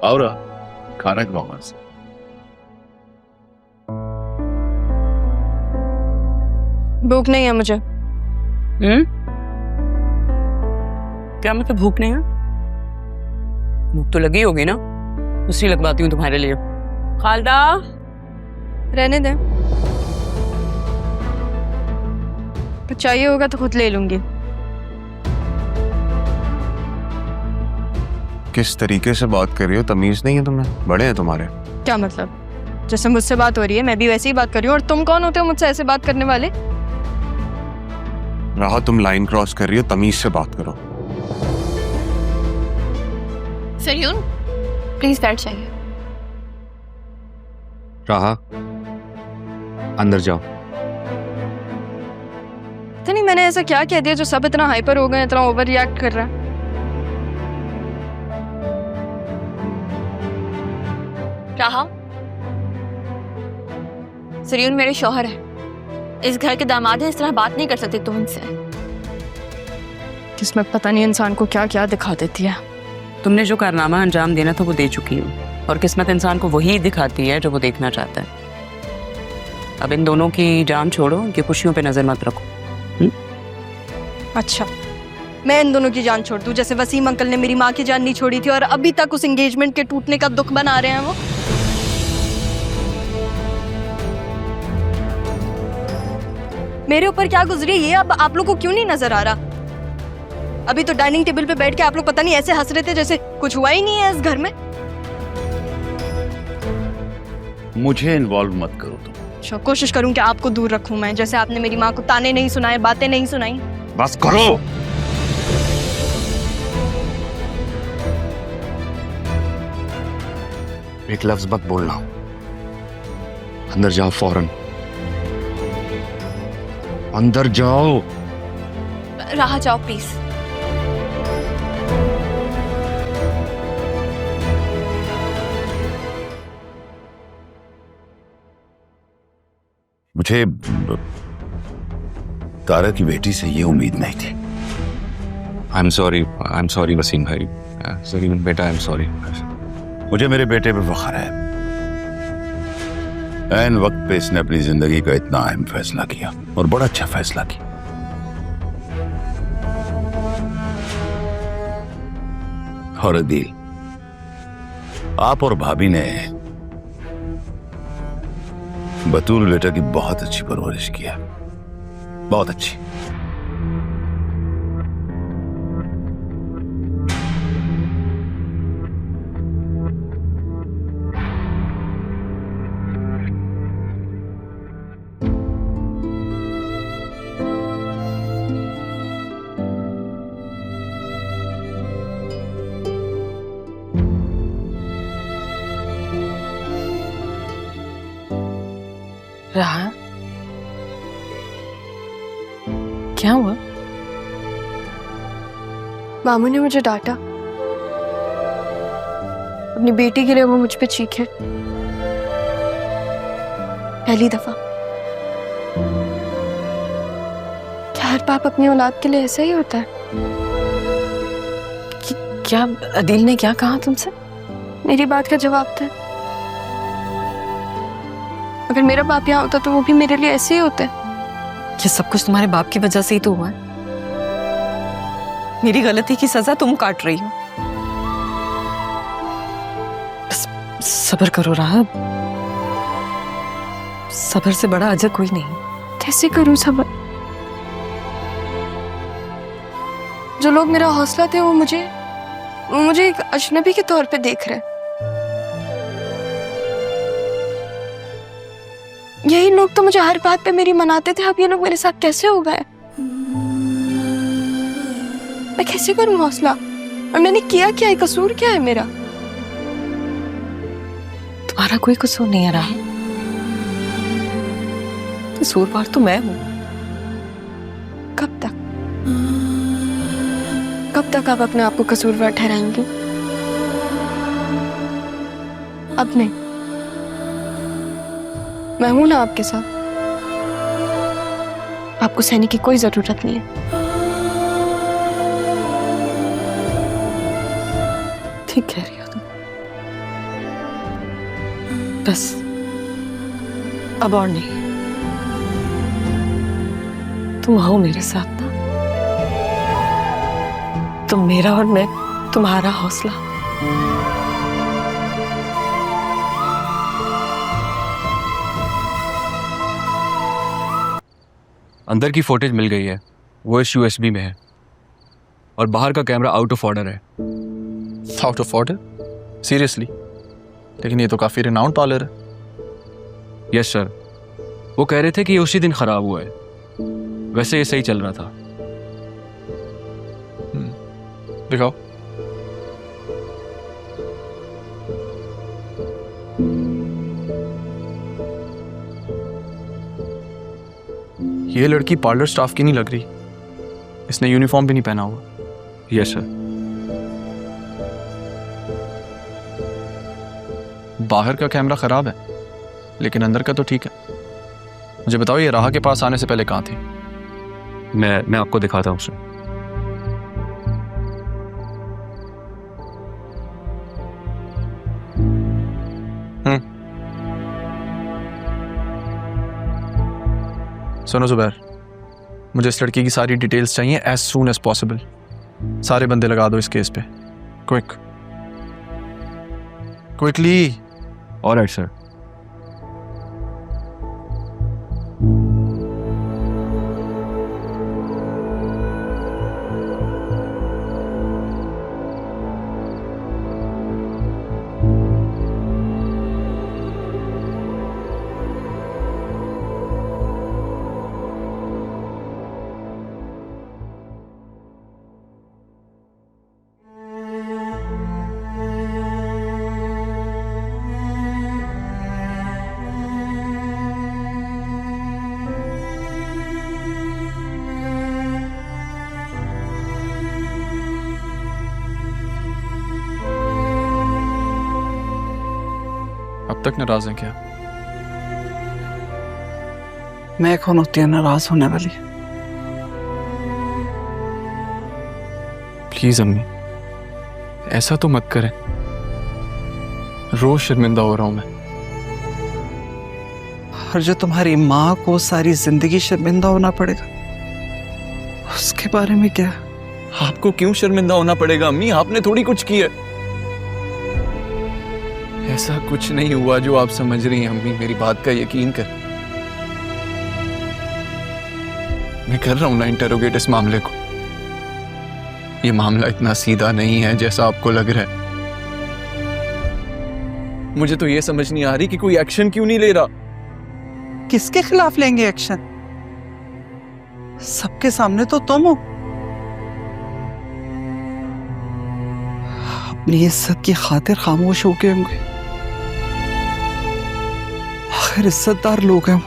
और खाना खिलाऊंगा से। भूख नहीं है मुझे। क्या मतलब भूख नहीं है? भूख तो लगी होगी ना, उसी लगवाती हूँ तुम्हारे लिए। खालदा, रहने दे, कुछ चाहिए होगा तो खुद ले लूंगी। किस तरीके से बात कर रही हो? तमीज नहीं है तुम्हें? बड़े हैं तुम्हारे। क्या मतलब? जैसे मुझसे बात हो रही है मैं भी वैसे ही बात कर रही हूँ। और तुम कौन होते हो मुझसे ऐसे बात करने वाले? राह, तुम लाइन क्रॉस कर रही हो, तमीज से बात करो। सरयून प्लीज बैठ जाइए। राह, अंदर जाओ। पता नहीं मैंने ऐसा क्या कह दिया जो सब इतना हाइपर हो गए, इतना ओवर रिएक्ट कर रहा है। राहा, सरयून मेरे शौहर है, इस घर के दामाद है, इस तरह बात नहीं कर सकते तुम इनसे। किस्मत पता नहीं इंसान को क्या क्या दिखा देती है। तुमने जो कारनामा अंजाम देना था वो दे चुकी हूँ, और किस्मत इंसान को वही दिखाती है जो वो देखना चाहता है। अब इन दोनों की जान छोड़ो, उनकी खुशियों पे नजर मत रखो। अच्छा, मैं इन दोनों की जान छोड़ दूं जैसे वसीम अंकल ने मेरी माँ की जान नहीं छोड़ी थी और अभी तक उस एंगेजमेंट के टूटने का दुख बना रहे हैं वो। मेरे ऊपर क्या गुजरी ये अब आप लोग को क्यों नहीं नजर आ रहा? अभी तो डाइनिंग टेबल पे बैठ के आप लोग पता नहीं ऐसे हंस रहे थे जैसे कुछ हुआ ही नहीं है इस घर में। मुझे इन्वॉल्व मत करो तुम। अच्छा, कोशिश करूं कि आपको दूर रखूं मैं, जैसे आपने मेरी माँ को ताने नहीं सुनाए, बातें नहीं सुनाई। बस करो। एक लफ्ज मत बोलना। अंदर जाओ फौरन, अंदर जाओ। राहा जाओ प्लीज। मुझे तारा की बेटी से ये उम्मीद नहीं थी। आई एम सॉरी वसीम भाई। सॉरी बेटा, आई एम सॉरी। मुझे मेरे बेटे पे फख्र है। ऐन वक्त पे इसने अपनी जिंदगी का इतना अहम फैसला किया और बड़ा अच्छा फैसला किया। और अदील, आप और भाभी ने बतूल बेटा की बहुत अच्छी परवरिश किया, बहुत अच्छी। राहा, क्या हुआ? मामू ने मुझे डांटा, अपनी बेटी के लिए वो मुझ पे चीखे। पहली दफा। क्या हर बाप अपनी औलाद के लिए ऐसा ही होता है? क्या अदील ने क्या कहा तुमसे? मेरी बात का जवाब दे। अगर मेरा बाप यहाँ होता तो वो भी मेरे लिए ऐसे ही होते। ये सब कुछ तुम्हारे बाप की वजह से ही तो हुआ है। मेरी गलती की सजा तुम काट रही हो। बस सब्र करो राहा, सब्र से बड़ा अजर कोई नहीं। कैसे करूं सब्र? जो लोग मेरा हौसला थे वो मुझे एक अजनबी के तौर पे देख रहे हैं। यही लोग तो मुझे हर बात पे मेरी मनाते थे, अब ये लोग मेरे साथ कैसे हो गए? मैं कैसे करूं हौसला? और मैंने किया क्या है? कसूर क्या है मेरा? तुम्हारा कोई कसूर नहीं है राहा, कसूरवार तो मैं हूं। कब तक आप अपने आप को कसूरवार ठहराएंगे? अब नहीं, मैं हूं ना आपके साथ। आपको सहने की कोई जरूरत नहीं है। ठीक कह रही हो तुम। बस अब और नहीं। तुम आओ मेरे साथ ना, तुम मेरा और मैं तुम्हारा हौसला। अंदर की फुटेज मिल गई है, वो इस यूएसबी में है, और बाहर का कैमरा आउट ऑफ ऑर्डर है। Out of order? सीरियसली? लेकिन ये तो काफी रिनाउंड पार्लर है। यस सर, वो कह रहे थे कि ये उसी दिन खराब हुआ है, वैसे ये सही चल रहा था। दिखाओ। ये लड़की पार्लर स्टाफ की नहीं लग रही, इसने यूनिफॉर्म भी नहीं पहना हुआ। Yes sir. बाहर का कैमरा खराब है, लेकिन अंदर का तो ठीक है। मुझे बताओ, ये राहा के पास आने से पहले कहाँ थी? मैं आपको दिखाता हूँ सर। सुनो जुबैर, मुझे इस लड़की की सारी डिटेल्स चाहिए एज सून एज पॉसिबल। सारे बंदे लगा दो इस केस पे, क्विक, क्विकली। Alright sir. अब तक नाराज हैं क्या? मैं कौन होती है नाराज होने वाली? प्लीज अम्मी, ऐसा तो मत करें। रोज शर्मिंदा हो रहा हूं मैं। और जो तुम्हारी माँ को सारी जिंदगी शर्मिंदा होना पड़ेगा, उसके बारे में क्या? आपको क्यों शर्मिंदा होना पड़ेगा अम्मी? आपने थोड़ी कुछ किया। ऐसा कुछ नहीं हुआ जो आप समझ रही हैं अम्मी, मेरी बात का यकीन कर। मैं कर रहा हूं ना इंटरोगेट इस मामले को। ये मामला इतना सीधा नहीं है जैसा आपको लग रहा है। मुझे तो ये समझ नहीं आ रही कि कोई एक्शन क्यों नहीं ले रहा। किसके खिलाफ लेंगे एक्शन? सबके सामने तो तुम हो। अपनी इज्जत की खातिर खामोश हो गए होंगे। आखिर इज्जतदार लोग हैं।